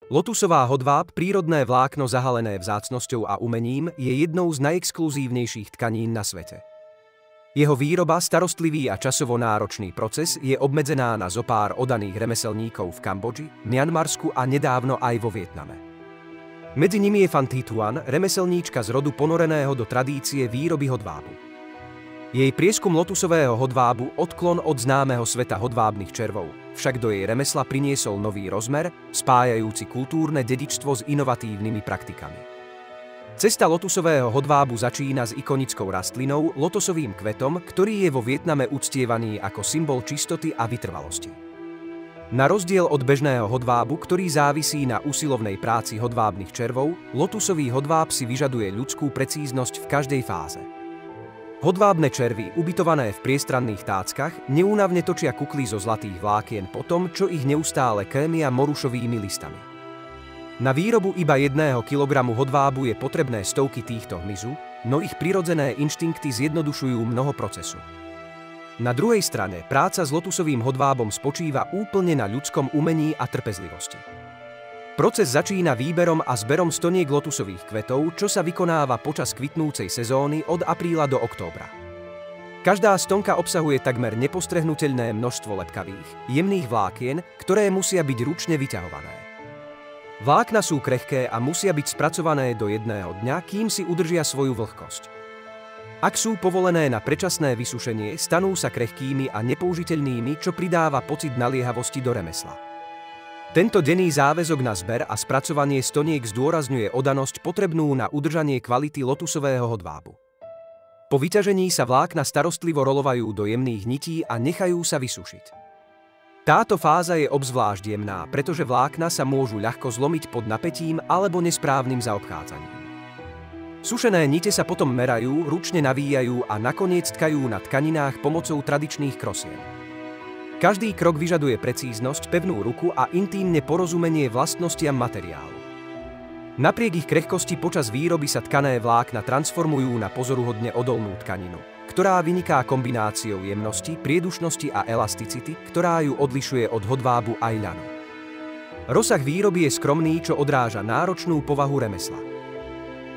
Lotusová hodváb, prírodné vlákno zahalené vzácnosťou a umením, je jednou z najexkluzívnejších tkanín na svete. Jeho výroba, starostlivý a časovo náročný proces, je obmedzená na zopár oddaných remeselníkov v Kambodži, Mianmarsku a nedávno aj vo Vietname. Medzi nimi je Phan Thi Thuan, remeselníčka z rodu ponoreného do tradície výroby hodvábu. Jej prieskum lotusového hodvábu, odklon od známeho sveta hodvábnych červov, však do jej remesla priniesol nový rozmer, spájajúci kultúrne dedičstvo s inovatívnymi praktikami. Cesta lotusového hodvábu začína s ikonickou rastlinou, lotosovým kvetom, ktorý je vo Vietname uctievaný ako symbol čistoty a vytrvalosti. Na rozdiel od bežného hodvábu, ktorý závisí na usilovnej práci hodvábnych červov, lotusový hodváb si vyžaduje ľudskú precíznosť v každej fáze. Hodvábne červy, ubytované v priestranných táckach, neúnavne točia kukly zo zlatých vlákien po tom, čo ich neustále krémia morušovými listami. Na výrobu iba 1 kilogramu hodvábu je potrebné stovky týchto hmyzu, no ich prirodzené inštinkty zjednodušujú mnoho procesu. Na druhej strane, práca s lotusovým hodvábom spočíva úplne na ľudskom umení a trpezlivosti. Proces začína výberom a zberom stoniek lotusových kvetov, čo sa vykonáva počas kvitnúcej sezóny od apríla do októbra. Každá stonka obsahuje takmer nepostrehnuteľné množstvo lepkavých, jemných vlákien, ktoré musia byť ručne vyťahované. Vlákna sú krehké a musia byť spracované do jedného dňa, kým si udržia svoju vlhkosť. Ak sú povolené na predčasné vysušenie, stanú sa krehkými a nepoužiteľnými, čo pridáva pocit naliehavosti do remesla. Tento denný záväzok na zber a spracovanie stoniek zdôrazňuje oddanosť potrebnú na udržanie kvality lotusového hodvábu. Po vyťažení sa vlákna starostlivo rolovajú do jemných nití a nechajú sa vysušiť. Táto fáza je obzvlášť jemná, pretože vlákna sa môžu ľahko zlomiť pod napätím alebo nesprávnym zaobchádzaním. Sušené nite sa potom merajú, ručne navíjajú a nakoniec tkajú na tkaninách pomocou tradičných krosien. Každý krok vyžaduje precíznosť, pevnú ruku a intímne porozumenie vlastnostiam materiálu. Napriek ich krehkosti počas výroby sa tkané vlákna transformujú na pozoruhodne odolnú tkaninu, ktorá vyniká kombináciou jemnosti, priedušnosti a elasticity, ktorá ju odlišuje od hodvábu aj ľanu. Rozsah výroby je skromný, čo odráža náročnú povahu remesla.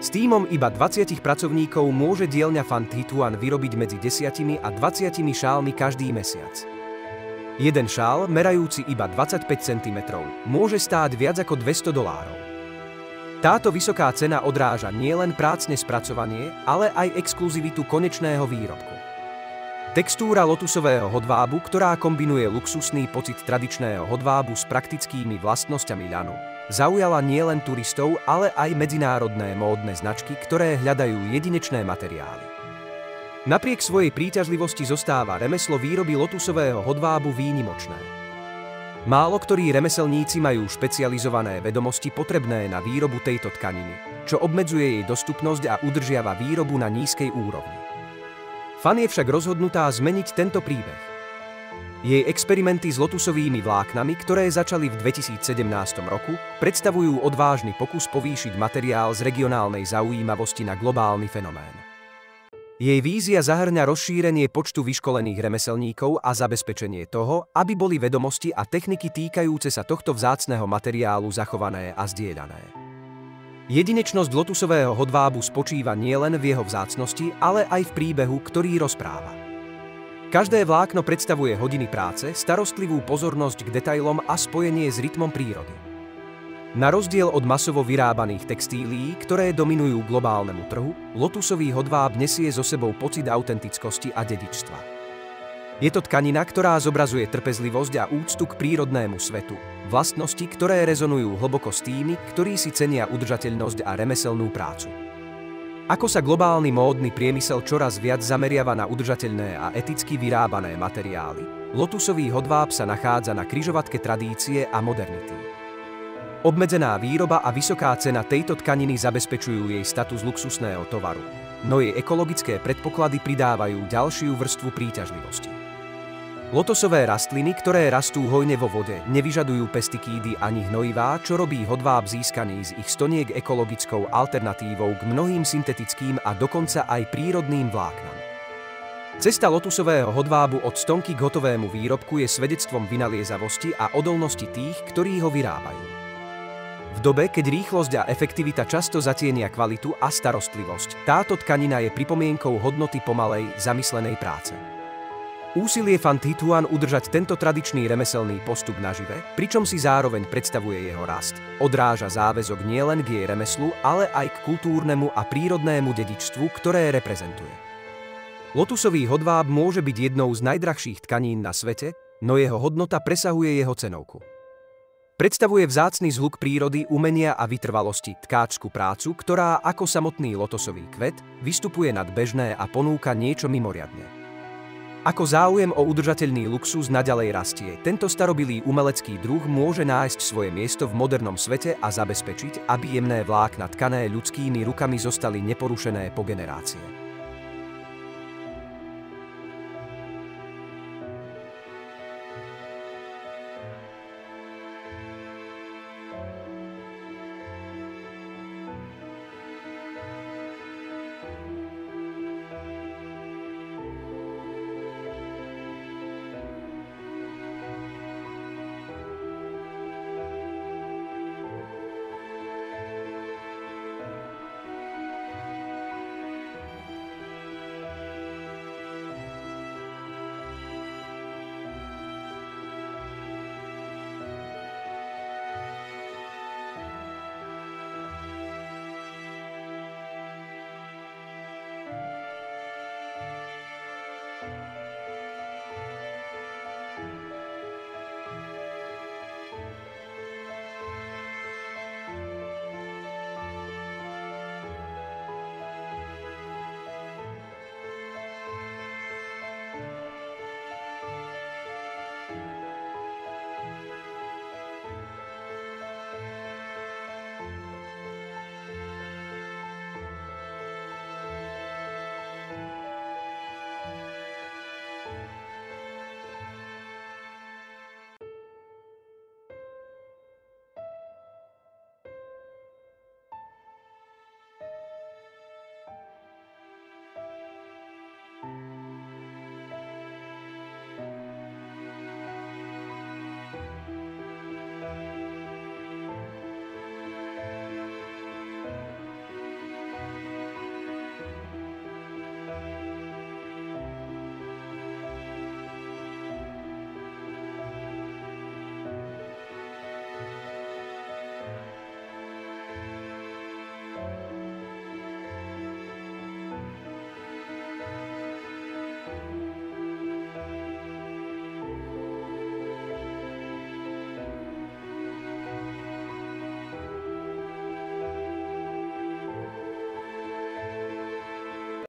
S tímom iba 20 pracovníkov môže dielňa Phan Thi Thuan vyrobiť medzi 10 a 20 šálmi každý mesiac. Jeden šál, merajúci iba 25 cm, môže stáť viac ako $200. Táto vysoká cena odráža nielen prácne spracovanie, ale aj exkluzivitu konečného výrobku. Textúra lotusového hodvábu, ktorá kombinuje luxusný pocit tradičného hodvábu s praktickými vlastnosťami ľanu, zaujala nielen turistov, ale aj medzinárodné módne značky, ktoré hľadajú jedinečné materiály. Napriek svojej príťažlivosti zostáva remeslo výroby lotusového hodvábu výnimočné. Málo ktorí remeselníci majú špecializované vedomosti potrebné na výrobu tejto tkaniny, čo obmedzuje jej dostupnosť a udržiava výrobu na nízkej úrovni. Phan je však rozhodnutá zmeniť tento príbeh. Jej experimenty s lotusovými vláknami, ktoré začali v 2017 roku, predstavujú odvážny pokus povýšiť materiál z regionálnej zaujímavosti na globálny fenomén. Jej vízia zahŕňa rozšírenie počtu vyškolených remeselníkov a zabezpečenie toho, aby boli vedomosti a techniky týkajúce sa tohto vzácneho materiálu zachované a zdieľané. Jedinečnosť lotusového hodvábu spočíva nielen v jeho vzácnosti, ale aj v príbehu, ktorý rozpráva. Každé vlákno predstavuje hodiny práce, starostlivú pozornosť k detailom a spojenie s rytmom prírody. Na rozdiel od masovo vyrábaných textílií, ktoré dominujú globálnemu trhu, lotusový hodváb nesie so sebou pocit autentickosti a dedičstva. Je to tkanina, ktorá zobrazuje trpezlivosť a úctu k prírodnému svetu, vlastnosti, ktoré rezonujú hlboko s tými, ktorí si cenia udržateľnosť a remeselnú prácu. Ako sa globálny módny priemysel čoraz viac zameriava na udržateľné a eticky vyrábané materiály, lotusový hodváb sa nachádza na križovatke tradície a modernity. Obmedzená výroba a vysoká cena tejto tkaniny zabezpečujú jej status luxusného tovaru, no jej ekologické predpoklady pridávajú ďalšiu vrstvu príťažlivosti. Lotosové rastliny, ktoré rastú hojne vo vode, nevyžadujú pesticídy ani hnojivá, čo robí hodváb získaný z ich stoniek ekologickou alternatívou k mnohým syntetickým a dokonca aj prírodným vláknam. Cesta lotusového hodvábu od stonky k hotovému výrobku je svedectvom vynaliezavosti a odolnosti tých, ktorí ho vyrábajú. V dobe, keď rýchlosť a efektivita často zatienia kvalitu a starostlivosť, táto tkanina je pripomienkou hodnoty pomalej, zamyslenej práce. Úsilie Van Tiet Huan udržať tento tradičný remeselný postup nažive, pričom si zároveň predstavuje jeho rast, odráža záväzok nielen k jej remeslu, ale aj k kultúrnemu a prírodnému dedičstvu, ktoré reprezentuje. Lotusový hodváb môže byť jednou z najdrahších tkanín na svete, no jeho hodnota presahuje jeho cenovku. Predstavuje vzácny zhluk prírody, umenia a vytrvalosti tkáčskú prácu, ktorá ako samotný lotosový kvet vystupuje nad bežné a ponúka niečo mimoriadne. Ako záujem o udržateľný luxus naďalej rastie, tento starobilý umelecký druh môže nájsť svoje miesto v modernom svete a zabezpečiť, aby jemné vlákna tkané ľudskými rukami zostali neporušené po generácie.